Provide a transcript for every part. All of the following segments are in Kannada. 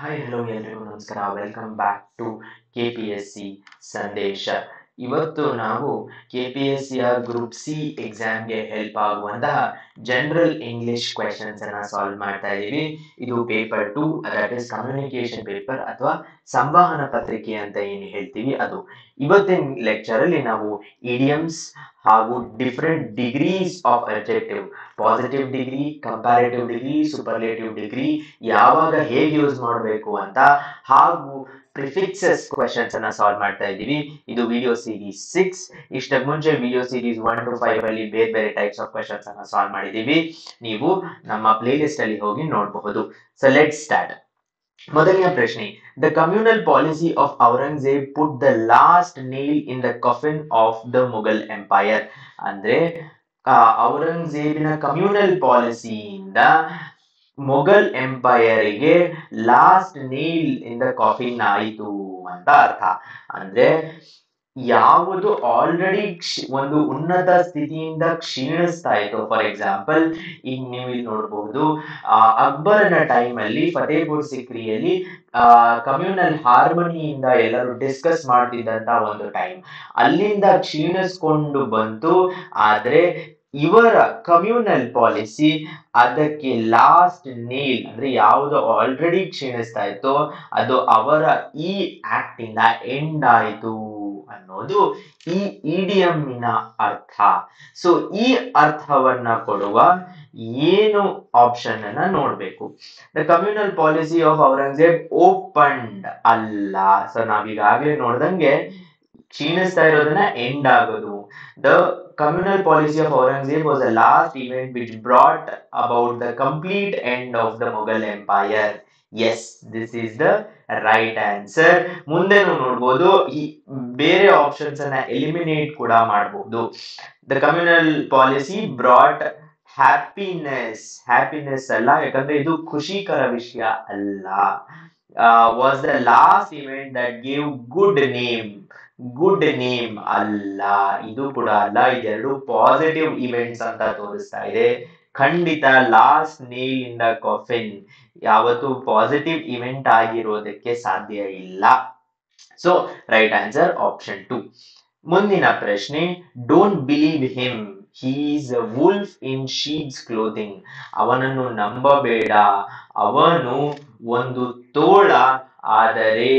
ಹಾಯ್ ಹಲೋ ಎಲ್ರಿಗೂ ನಮಸ್ಕಾರ. ವೆಲ್ಕಮ್ ಬ್ಯಾಕ್ ಟು KPSC ಸಂದೇಶ. ಇವತ್ತು ನಾವು KPSCಯ ಗ್ರೂಪ್ ಸಿ ಎಕ್ಸಾಮ್ಗೆ ಹೆಲ್ಪ್ ಆಗುವಂತಹ ಜನರಲ್ ಇಂಗ್ಲಿಷ್ ಕ್ವೆಶನ್ಸ್ ಅನ್ನ ಸಾಲ್ವ್ ಮಾಡ್ತಾ ಇದ್ದೀವಿ. ಇದು paper 2, that is communication paper ಅಥವಾ ಸಂವಹನ ಪತ್ರಿಕೆ ಅಂತ ಏನು ಹೇಳ್ತೀವಿ ಅದು. ಇವತ್ತಿನ ಲೆಕ್ಚರ್ ಅಲ್ಲಿ ನಾವು ಇಡಿಯಮ್ಸ್ ಹಾಗೂ different degrees of adjective, positive degree, comparative degree, superlative degree ಯಾವಾಗ ಹೇಗೆ ಯೂಸ್ ಮಾಡಬೇಕು ಅಂತ ಹಾಗೂ ಪ್ರಿಫಿಕ್ಸಸ್ ಕ್ವೆಶನ್ಸ್ ಅನ್ನ ಸಾಲ್ವ್ ಮಾಡ್ತಾ ಇದ್ದೀವಿ. ಇದು ವಿಡಿಯೋ ಸೀರೀಸ್ 6. ಇಷ್ಟಕ್ಕೆ ಮುಂಚೆ ವಿಡಿಯೋ ಸೀರೀಸ್ 1 to 5 ಅಲ್ಲಿ ಬೇರೆ ಬೇರೆ ಟೈಪ್ಸ್ ಆಫ್ ಕ್ವೆಶನ್ಸ್ ಅನ್ನ ಸಾಲ್ವ್ ಮಾಡಿದ್ದೀವಿ. ನೀವು ನಮ್ಮ ಪ್ಲೇ ಲಿಸ್ಟ್ ಅಲ್ಲಿ ಹೋಗಿ ನೋಡಬಹುದು. So let's start. ಮೊದಲನೇ ಪ್ರಶ್ನೆ, the communal policy of Aurangzeb put the last nail in the coffin of the Mughal empire. ಅಂದ್ರೆ ಔರಂಗಜೇಬಿನ ಕಮ್ಯುನಲ್ ಪಾಲಿಸಿಯಿಂದ ಮೊಘಲ್ ಎಂಪೈರ್ಗೆ last nail in the coffin ಆಯಿತು ಅಂತ ಅರ್ಥ. ಅಂದ್ರೆ ಯಾವುದು ಆಲ್ರೆಡಿ ಒಂದು ಉನ್ನತ ಸ್ಥಿತಿಯಿಂದ ಕ್ಷೀಣಿಸ್ತಾ ಇತ್ತು. ಫಾರ್ ಎಕ್ಸಾಂಪಲ್, ಈಗ ನೀವು ಇಲ್ಲಿ ನೋಡಬಹುದು, ಅಕ್ಬರನ ಟೈಮ್ ಅಲ್ಲಿ ಫತೇಪುರ್ ಸಿಕ್ರಿಯಲ್ಲಿ ಕಮ್ಯುನಲ್ ಹಾರ್ಮನಿಯಿಂದ ಎಲ್ಲರೂ ಡಿಸ್ಕಸ್ ಮಾಡ್ತಿದ್ದಂತ ಒಂದು ಟೈಮ್, ಅಲ್ಲಿಂದ ಕ್ಷೀಣಿಸ್ಕೊಂಡು ಬಂತು. ಆದ್ರೆ ಇವರ ಕಮ್ಯುನಲ್ ಪಾಲಿಸಿ ಅದಕ್ಕೆ ಲಾಸ್ಟ್ ನೇಲ್, ಅಂದ್ರೆ ಯಾವುದು ಆಲ್ರೆಡಿ ಕ್ಷೀಣಿಸ್ತಾ ಇತ್ತು ಅದು ಅವರ ಈ ಆಕ್ಟ್ ಇಂದ ಎಂಡ್ ಆಯಿತು ಅನ್ನೋದು ಈ ಇಡಿಯಮ್ಮಿನ ಅರ್ಥ. ಸೊ ಈ ಅರ್ಥವನ್ನ ಕೊಡುವ ಏನು ಆಪ್ಷನ್ ಅನ್ನ ನೋಡ್ಬೇಕು. The communal policy of Aurangzeb opened ಅಲ್ಲ. ಸೊ ನಾವೀಗಾಗ್ಲೇ ನೋಡ್ದಂಗೆ ಕ್ಷೀಣಿಸ್ತಾ ಇರೋದನ್ನ ಎಂಡ್ ಆಗೋದು. The communal policy of Aurangzeb was the last event which brought about the complete end of the Mughal Empire. Yes, this is the right answer. ಮುಂದೆ ನಾವು ನೋಡಬಹುದು, ಈ ಬೇರೆ ಆಪ್ಷನ್ಸ್ ಅನ್ನ ಎಲಿಮಿನೇಟ್ ಕೂಡ ಮಾಡಬಹುದು. The communal policy brought happiness ಅಲ್ಲ, ಯಾಕಂದ್ರೆ ಇದು ಖುಷಿಕರ ವಿಷಯ ಅಲ್ಲ. Was the last event that gave good name ಅಲ್ಲ, ಇದು ಕೂಡ ಅಲ್ಲ. ಇದೆರಡು ಪಾಸಿಟಿವ್ ಇವೆಂಟ್ಸ್ ಅಂತ ತೋರಿಸ್ತಾ ಇದೆ. ಖಂಡಿತ last nail in the coffin ಯಾವತ್ತು ಪಾಸಿಟಿವ್ ಇವೆಂಟ್ ಆಗಿರೋದಕ್ಕೆ ಸಾಧ್ಯ ಇಲ್ಲ. So right answer option 2. ಮುಂದಿನ ಪ್ರಶ್ನೆ, don't believe him, he is a wolf in sheep's clothing. ಅವನನ್ನು ನಂಬಬೇಡ, ಅವನು ಒಂದು ತೋಳ ಆದರೆ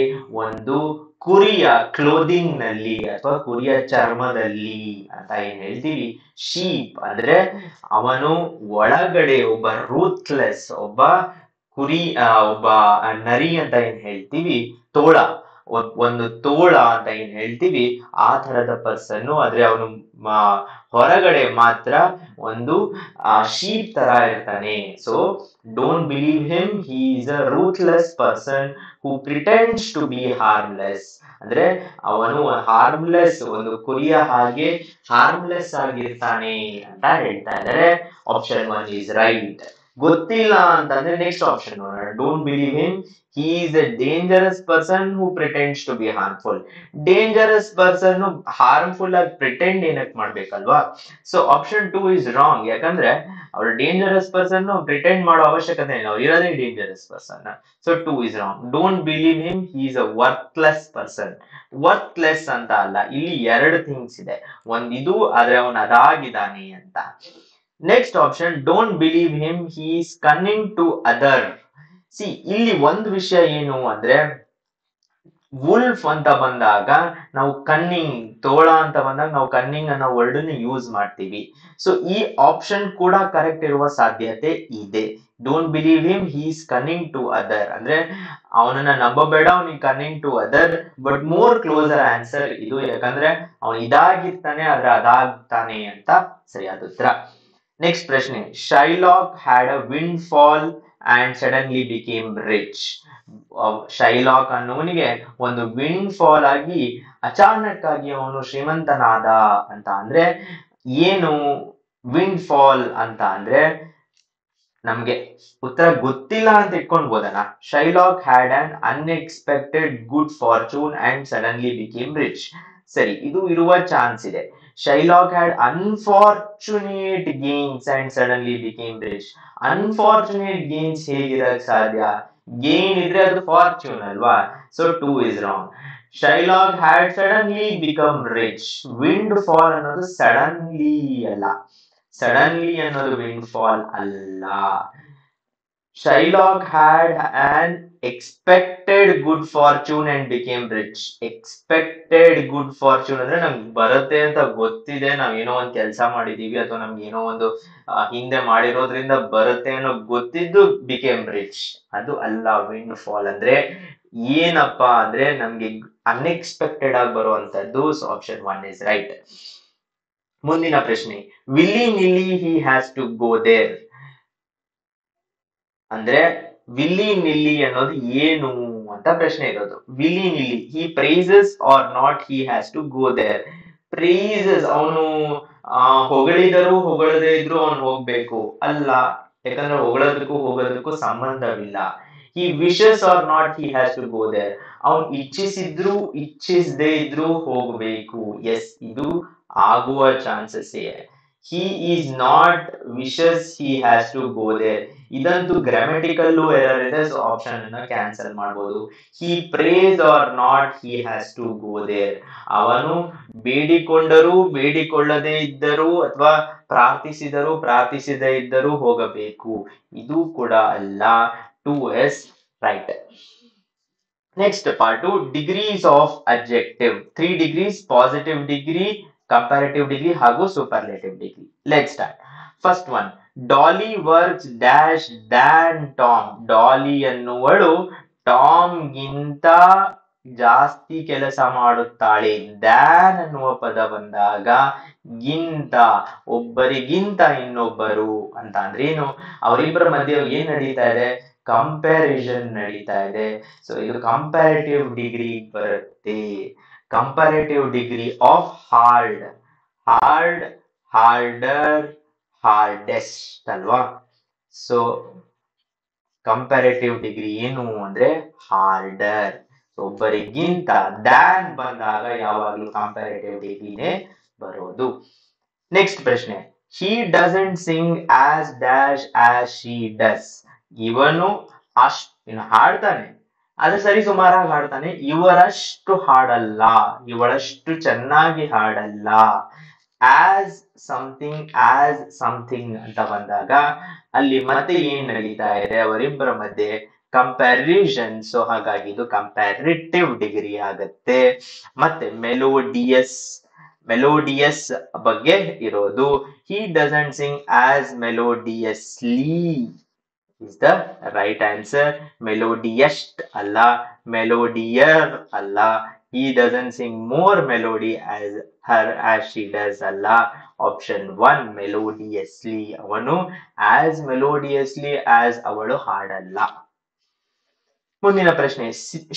ಒಂದು ಕುರಿಯ ಕ್ಲೋದಿಂಗ್ ನಲ್ಲಿ ಅಥವಾ ಕುರಿಯ ಚರ್ಮದಲ್ಲಿ ಅಂತ ಏನ್ ಹೇಳ್ತೀವಿ. ಶೀಪ್ ಅಂದ್ರೆ ಅವನು ಒಳಗಡೆ ಒಬ್ಬ ರೂತ್ಲೆಸ್, ಒಬ್ಬ ಕುರಿ, ಒಬ್ಬ ನರಿ ಅಂತ ಏನ್ ಹೇಳ್ತೀವಿ. ತೋಳ, ಒಂದು ತೋಳ ಅಂತ ಏನ್ ಹೇಳ್ತೀವಿ, ಆ ತರದ ಪರ್ಸನ್. ಆದ್ರೆ ಅವನು ಹೊರಗಡೆ ಮಾತ್ರ ಒಂದು ಶೀಪ್ ತರ ಇರ್ತಾನೆ. So don't believe him, he is a ruthless person who pretends to be harmless. ಅಂದ್ರೆ ಅವನು ಹಾರ್ಮ್ಲೆಸ್, ಒಂದು ಕುರಿಯ ಹಾಗೆ ಹಾರ್ಮ್ಲೆಸ್ ಆಗಿರ್ತಾನೆ ಅಂತ ಹೇಳ್ತಾ ಇದ್ದಾರೆ. Option 1 is right. ಗೊತ್ತಿಲ್ಲ ಅಂತಂದ್ರೆ ನೆಕ್ಸ್ಟ್ ಆಪ್ಷನ್ ನೋಡೋಣ. Don't believe him, he is a dangerous person who pretends to be harmful. Dangerous person harmful ಆಗಿ ಪ್ರಿಟೆಂಡ್ ಏನಕ್ಕೆ ಮಾಡ್ಬೇಕಲ್ವಾ. So option 2 is wrong. ಯಾಕಂದ್ರೆ ಅವ್ರು ಡೇಂಜರಸ್ ಪರ್ಸನ್ ಪ್ರಿಟೆಂಡ್ ಮಾಡೋ ಅವಶ್ಯಕತೆ ಇಲ್ಲ, ಅವ್ರು ಇರೋದೇ dangerous person. So 2 is wrong. Don't believe him, he is a worthless person. Worthless ಅಂತ ಅಲ್ಲ, ಇಲ್ಲಿ ಎರಡು ಥಿಂಗ್ಸ್ ಇದೆ. ಒಂದ್ ಇದು, ಆದ್ರೆ ಅವನು ಅದಾಗಿದ್ದಾನೆ ಅಂತ. Next option, don't believe him, he is cunning to other. C ಇಲ್ಲಿ ಒಂದು ವಿಷಯ ಏನು ಅಂದ್ರೆ, ವುಲ್ಫ್ ಅಂತ ಬಂದಾಗ ನಾವು ಕನ್ನಿಂಗ್, ತೋಳ ಅಂತ ಬಂದಾಗ ನಾವು ಕನ್ನಿಂಗ್ ಅನ್ನೋ ವರ್ಡ್ ಅನ್ನು ಯೂಸ್ ಮಾಡ್ತೀವಿ. ಸೊ ಈ ಆಪ್ಷನ್ ಕೂಡ ಕರೆಕ್ಟ್ ಇರುವ ಸಾಧ್ಯತೆ ಇದೆ. Don't believe him, he is cunning to other ಅಂದ್ರೆ ಅವನನ್ನ ನಂಬಬೇಡ, ಅವನಿಗೆ cunning to other. But more closer answer ಇದು, ಯಾಕಂದ್ರೆ ಅವನು ಇದಾಗಿರ್ತಾನೆ ಆದ್ರೆ ಅದಾಗ್ತಾನೆ ಅಂತ ಸರಿಯಾದ ಉತ್ತರ. ನೆಕ್ಸ್ಟ್ ಪ್ರಶ್ನೆ, Shylock had a windfall and suddenly became rich. Shylock ಅನ್ನೋನಿಗೆ ಒಂದು ವಿಂಡ್ ಫಾಲ್ ಆಗಿ ಅಚಾನಕ್ ಆಗಿ ಅವನು ಶ್ರೀಮಂತನಾದ ಅಂತ. ಅಂದ್ರೆ ಏನು ವಿಂಡ್ ಫಾಲ್ ಅಂತ ಅಂದ್ರೆ ನಮ್ಗೆ ಉತ್ತರ ಗೊತ್ತಿಲ್ಲ ಅಂತ ಇಟ್ಕೊಂಡ್ಬೋದನ. Shylock had an unexpected good fortune and suddenly became rich. ಸರಿ, ಇದು ಇರುವ ಚಾನ್ಸ್ ಇದೆ. Shylock had unfortunate gains and suddenly became rich. Unfortunate gains ಹೇಗಿರಕ್ ಸಾಧ್ಯ? ಗೇನ್ ಇದ್ರೆ ಅದು ಫಾರ್ಚೂನ್ ಅಲ್ವಾ, so 2 is wrong. Shylock had suddenly become rich. Windfall ಅನ್ನೋದು ಸಡನ್ಲಿ ಅಲ್ಲ, ಸಡನ್ಲಿ ಅನ್ನೋದು ವಿಂಡ್ ಫಾಲ್ ಅಲ್ಲ. Shylock had an expected good fortune and became rich. Expected good fortune ಅಂದ್ರೆ ನಮ್ಗೆ ಬರುತ್ತೆ ಅಂತ ಗೊತ್ತಿದೆ, ನಾವ್ ಏನೋ ಒಂದ್ ಕೆಲಸ ಮಾಡಿದೀವಿ ಅಥವಾ ನಮ್ಗೆ ಏನೋ ಒಂದು ಹಿಂದೆ ಮಾಡಿರೋದ್ರಿಂದ ಬರುತ್ತೆ ಅನ್ನೋ ಗೊತ್ತಿದ್ದು became rich. ಅದು ಅಲ್ಲ ವಿಂಡ್ ಫಾಲ್ ಅಂದ್ರೆ. ಏನಪ್ಪಾ ಅಂದ್ರೆ ನಮ್ಗೆ ಅನ್ಎಕ್ಸ್ಪೆಕ್ಟೆಡ್ ಆಗಿ ಬರುವಂತದ್ದು. So option 1 is right. ಮುಂದಿನ ಪ್ರಶ್ನೆ, willy nilly he has to go there. ಅಂದ್ರೆ ವಿಲ್ಲಿ ನಿಲ್ಲಿ ಅನ್ನೋದು ಏನು ಅಂತ ಪ್ರಶ್ನೆ ಇರೋದು. Willy nilly, he praises or not he has to go there. Praises, ಅವನು ಹೊಗಳಿದರು ಹೊಗಳದೇ ಇದ್ರು ಅವನು ಹೋಗ್ಬೇಕು ಅಲ್ಲ, ಯಾಕಂದ್ರೆ ಹೊಗಳೋದಕ್ಕೂ ಹೋಗೋದಕ್ಕೂ ಸಂಬಂಧವಿಲ್ಲ. He wishes or not he has to go there, ಅವನು ಇಚ್ಛಿಸಿದ್ರು ಇಚ್ಛಿಸದೇ ಇದ್ರು ಹೋಗ್ಬೇಕು. ಎಸ್, ಇದು ಆಗುವ ಚಾನ್ಸಸ್ ಇದೆ. He is not wishes he has to go there, ಇದಂತೂ ಗ್ರಾಮೆಟಿಕಲ್ ಎರರ್ ಇದೆ, ಸೊ ಆಪ್ಷನ್ ಅನ್ನ ಕ್ಯಾನ್ಸಲ್ ಮಾಡಬಹುದು. He prays or not he has to go there, ಅವನು ಬೇಡಿಕೊಂಡರೂ ಬೇಡಿಕೊಳ್ಳದೇ ಇದ್ದರೂ ಅಥವಾ ಪ್ರಾರ್ಥಿಸಿದರೂ ಪ್ರಾರ್ಥಿಸದೇ ಇದ್ದರೂ ಹೋಗಬೇಕು, ಇದು ಕೂಡ ಅಲ್ಲ. 2 is right. Next part, degrees of adjective. 3 degrees, positive degree, comparative degree ಹಾಗೂ superlative degree. Let's start. First one, Dolly works dash than Tom. Dolly ಅನ್ನುವಳು ಟಾಮ್ ಗಿಂತ ಜಾಸ್ತಿ ಕೆಲಸ ಮಾಡುತ್ತಾಳೆ. ದ್ಯಾನ್ ಅನ್ನುವ ಪದ ಬಂದಾಗ ಗಿಂತ, ಒಬ್ಬರಿಗಿಂತ ಇನ್ನೊಬ್ಬರು ಅಂತ ಅಂದ್ರೆ ಏನು, ಅವರಿಬ್ಬರ ಮಧ್ಯೆ ಏನ್ ನಡೀತಾ ಇದೆ, ಕಂಪ್ಯಾರಿಸನ್ ನಡೀತಾ ಇದೆ. ಸೊ ಇದು ಕಂಪ್ಯಾರಿಟಿವ್ ಡಿಗ್ರಿ ಬರುತ್ತೆ. Comparative degree of hard. Hard, order, hardest ಅಲ್ವಾ. ಸೊ ಕಂಪ್ಯಾರಿಟಿವ್ ಡಿಗ್ರಿ ಏನು ಅಂದ್ರೆ ಹಾರ್ಡರ್. ಒಬ್ಬರಿಗಿಂತ. ದ್ಯಾನ್ ಬಂದಾಗ ಯಾವಾಗಲೂ ಕಂಪ್ಯಾರಿಟಿವ್ ಡಿಗ್ರಿನೇ ಬರೋದು. ನೆಕ್ಸ್ಟ್ ಪ್ರಶ್ನೆ, ಹಿ doesn't sing as dash as she does. ಇವನು ಇನ್ನು ಹಾಡ್ತಾನೆ, ಅದು ಸರಿ ಸುಮಾರಾಗಿ ಹಾಡ್ತಾನೆ, ಇವರಷ್ಟು ಹಾಡಲ್ಲ, ಇವಳಷ್ಟು ಚೆನ್ನಾಗಿ ಹಾಡಲ್ಲ. ಆಸ್ ಸಮಥಿಂಗ್ ಅಂತ ಬಂದಾಗ ಅಲ್ಲಿ ಮತ್ತೆ ಏನ್ ನಡೀತಾ ಇದೆ, ಅವರಿಬ್ಬರ ಮಧ್ಯೆ ಕಂಪ್ಯಾರಿಸನ್. ಸೊ ಹಾಗಾಗಿ ಇದು ಕಂಪ್ಯಾರಿಟಿವ್ ಡಿಗ್ರಿ ಆಗತ್ತೆ. ಮತ್ತೆ ಮೆಲೋಡಿಯಸ್, ಮೆಲೋಡಿಯಸ್ ಬಗ್ಗೆ ಇರೋದು. He doesn't sing as melodiously is the right answer. Melodiest ಅಲ್ಲ, melodier ಅಲ್ಲ. He doesn't sing more melody as her as she does ಅಲ್ಲ. ಆಪ್ಷನ್ 1 melodiously, ಅವನು as melodiously as ಅವಳು ಹಾಡಲ್ಲ. ಮುಂದಿನ ಪ್ರಶ್ನೆ,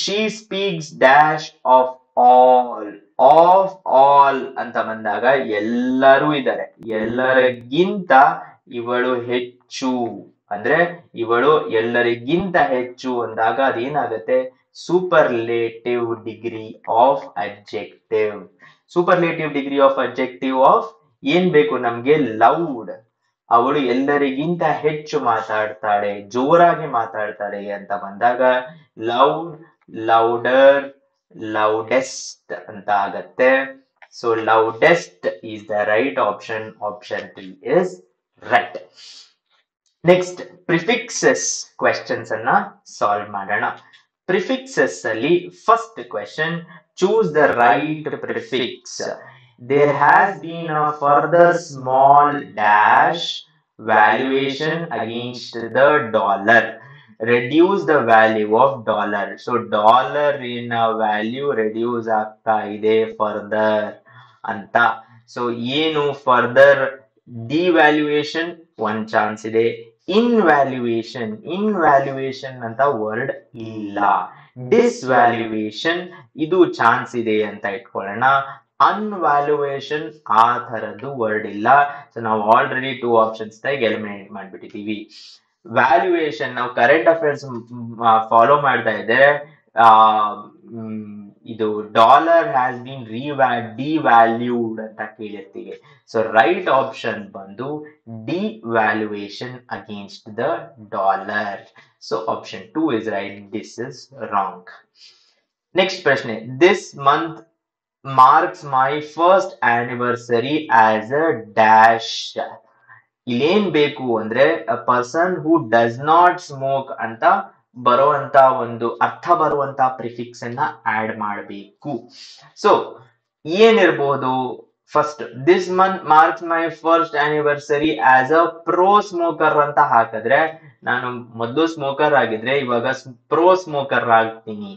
she speaks dash of all. Of all ಅಂತ ಬಂದಾಗ ಎಲ್ಲರೂ ಇದ್ದಾರೆ, ಎಲ್ಲರಿಗಿಂತ ಇವಳು ಹೆಚ್ಚು ಅಂದ್ರೆ ಇವಳು ಎಲ್ಲರಿಗಿಂತ ಹೆಚ್ಚು ಅಂದಾಗ ಅದೇನಾಗತ್ತೆ, superlative degree of adjective. Superlative degree of adjective of ಏನ್ ಬೇಕು ನಮ್ಗೆ, ಲೌಡ್. ಅವಳು ಎಲ್ಲರಿಗಿಂತ ಹೆಚ್ಚು ಮಾತಾಡ್ತಾಳೆ, ಜೋರಾಗಿ ಮಾತಾಡ್ತಾಳೆ ಅಂತ ಬಂದಾಗ ಲೌಡ್, ಲೌಡರ್, ಲೌಡೆಸ್ಟ್ ಅಂತ ಆಗತ್ತೆ. So loudest is the right option. Option 3 is right. Next prefixes questions ಅನ್ನ ಸಾಲ್ವ್ ಮಾಡೋಣ. ಪ್ರಿಫಿಕ್ಸಸ್ ಅಲ್ಲಿ first question, choose the right prefix. There has been a further small dash valuation against the dollar. Reduce the value of dollar. So dollar in a value reduce ಆಗ್ತಾ ಇದೆ further ಅಂತ. ಸೊ ಏನು further devaluation ಒಂದ್ ಚಾನ್ಸ್ ಇದೆ. ಇನ್ವ್ಯಾಲ್ಯೂಯೇಷನ್, ಇನ್ವ್ಯಾಲ್ಯೂಯೇಷನ್ ಅಂತ ವರ್ಡ್ ಇಲ್ಲ. ಡಿಸ್ವ್ಯಾಲ್ಯೂಯೇಷನ್ ಇದು ಚಾನ್ಸ್ ಇದೆ ಅಂತ ಇಟ್ಕೊಳ್ಳೋಣ. ಅನ್ವ್ಯಾಲ್ಯೂಯೇಷನ್ ಆ ತರದ್ದು ವರ್ಡ್ ಇಲ್ಲ. ಸೊ ನಾವು ಆಲ್ರೆಡಿ 2 ಆಪ್ಷನ್ಸ್ ಎಲಿಮಿನೇಟ್ ಮಾಡ್ಬಿಟ್ಟಿದೀವಿ. ವ್ಯಾಲ್ಯೂಯೇಷನ್ ನಾವು ಕರೆಂಟ್ ಅಫೇರ್ಸ್ ಫಾಲೋ ಮಾಡ್ತಾ ಇದ್ರೆ ಇದು ಡಾಲರ್ ಹ್ಯಾಸ್ ಬೀನ್ ಡಿವ್ಯಾಲ್ಯೂಡ್ ಅಂತ ಕೇಳಿರ್ತೀವಿ. ಸೊ ರೈಟ್ ಆಪ್ಷನ್ ಬಂದು devaluation against the dollar. So option 2 is right. This is wrong. Next ಪ್ರಶ್ನೆ. This month marks my first anniversary as a dash. ಇಲ್ಲೇನ್ ಬೇಕು ಅಂದ್ರೆ a person who does not smoke ಅಂತ ಬರುವಂತ ಒಂದು ಅರ್ಥ ಬರುವಂತ ಪ್ರಿಫಿಕ್ಸ್ ಅನ್ನ ಆಡ್ ಮಾಡಬೇಕು. ಸೊ ಏನಿರ್ಬೋದು? First, this month marks my first anniversary as a pro smoker ಅಂತ ಹಾಕಿದ್ರೆ, ನಾನು ಮೊದಲು ಸ್ಮೋಕರ್ ಆಗಿದ್ರೆ ಇವಾಗ ಪ್ರೋ ಸ್ಮೋಕರ್ ಆಗ್ತೀನಿ.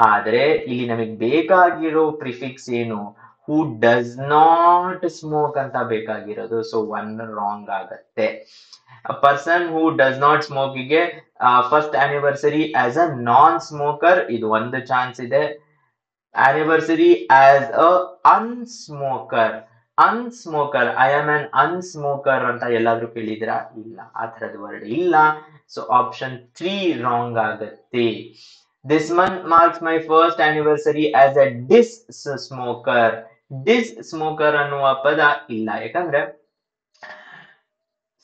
ಆದ್ರೆ ಇಲ್ಲಿ ನಮಗೆ ಬೇಕಾಗಿರೋ ಪ್ರಿಫಿಕ್ಸ್ ಏನು? ಹೂ ಡಸ್ ನಾಟ್ ಸ್ಮೋಕ್ ಅಂತ ಬೇಕಾಗಿರೋದು. ಸೊ ಒನ್ ರಾಂಗ್ ಆಗತ್ತೆ. Person who does not smoke ಗೆ first anniversary as a non smoker ಇದು ಒಂದು ಚಾನ್ಸ್ ಇದೆ. Anniversary as a unsmoker, unsmoker, I am an unsmoker ಅಂತ ಎಲ್ಲಾದ್ರೂ ಕೇಳಿದ್ರಾ? ಇಲ್ಲ, ಆ ತರದ ವರ್ಡ್ ಇಲ್ಲ. ಸೊ ಆಪ್ಷನ್ 3 ರಾಂಗ್ ಆಗತ್ತೆ. This month marks my first anniversary as a disc smoker. Disc smoker ಅನ್ನುವ ಪದ ಇಲ್ಲ, ಯಾಕಂದ್ರೆ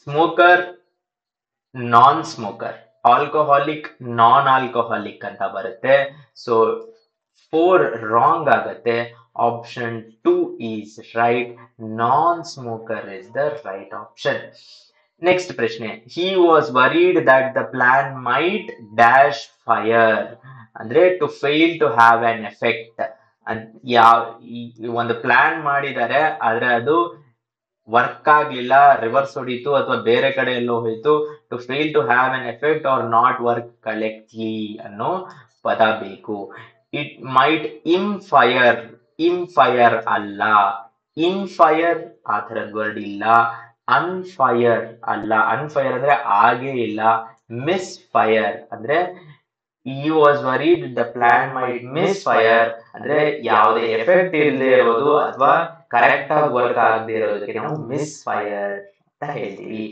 smoker, non smoker, alcoholic, non alcoholic ಅಂತ ಬರುತ್ತೆ. ಸೊ 4 ರಾಂಗ್ ಆಗತ್ತೆ. Option 2 is right. Non smoker is the right option. Next ಪ್ರಶ್ನೆ. He was worried that the plan might dash fire. ಅಂದ್ರೆ to fail to have an effect. ಒಂದು ಪ್ಲಾನ್ ಮಾಡಿದ್ದಾರೆ, ಆದ್ರೆ ಅದು ವರ್ಕ್ ಆಗ್ಲಿಲ್ಲ, ರಿವರ್ಸ್ ಹೊಡಿತು ಅಥವಾ ಬೇರೆ ಕಡೆ ಎಲ್ಲೋ ಹೋಯ್ತು. To fail to have an effect or not work correctly ಅನ್ನೋ ಪದ ಬೇಕು. It might ಇಂಫೈರ್. ಇಂಫೈರ್ ಅಲ್ಲ. ಇನ್ಫೈರ್ ಆ ಥರದ ವರ್ಡ್ ಇಲ್ಲ. ಅನ್ಫೈರ್ ಅಲ್ಲ. ಅನ್ಫೈರ್ ಅಂದ್ರೆ ಆಗೇ ಇಲ್ಲ. ಮಿಸ್ ಫೈರ್ ಅಂದ್ರೆ he was worried the plan might misfire ಅಂದ್ರೆ ಯಾವುದೇ ಎಫೆಕ್ಟ್ ಇಲ್ಲದೆ ಇರೋದು ಅಥವಾ ಕರೆಕ್ಟ್ ಆಗಿ ವರ್ಕ್ ಆಗದೆ ಇರೋದಕ್ಕೆ ನಾವು ಮಿಸ್ ಫೈರ್ ಅಂತ ಹೇಳ್ತೀವಿ.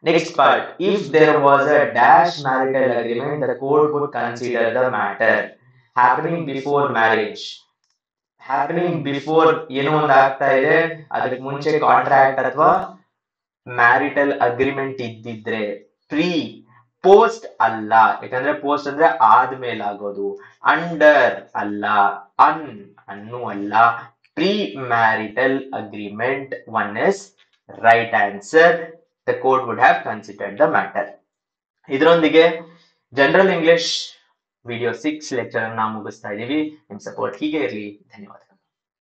Next part. If there was a dash marital agreement the court would consider the matter happening before marriage. Happening before ಏನೋ ಒಂದು ಆಗ್ತಾ ಇದೆ, ಅದಕ್ಕೆ ಮುಂಚೆ ಕಾಂಟ್ರಾಕ್ಟ್ ಅಥವಾ ಮ್ಯಾರಿಟಲ್ ಅಗ್ರಿಮೆಂಟ್ ಇದ್ದಿದ್ರೆ. ಪ್ರೀ, ಪೋಸ್ಟ್ ಅಲ್ಲ, ಯಾಕಂದ್ರೆ ಪೋಸ್ಟ್ ಅಂದ್ರೆ ಆದ್ಮೇಲೆ ಆಗೋದು. ಅಂಡರ್ ಅಲ್ಲ, ಅನ್ನು ಅಲ್ಲ. Pre marital agreement one is right answer. The court would have considered the matter. ಇದರೊಂದಿಗೆ ಜನರಲ್ ಇಂಗ್ಲಿಷ್ ವಿಡಿಯೋ 6 ಲೆಕ್ಚರ್ ಅನ್ನ ಮುಗಿಸ್ತಾ ಇದೀವಿ. ನಿಮ್ ಸಪೋರ್ಟ್ ಹೀಗೆ ಇರಲಿ. ಧನ್ಯವಾದ.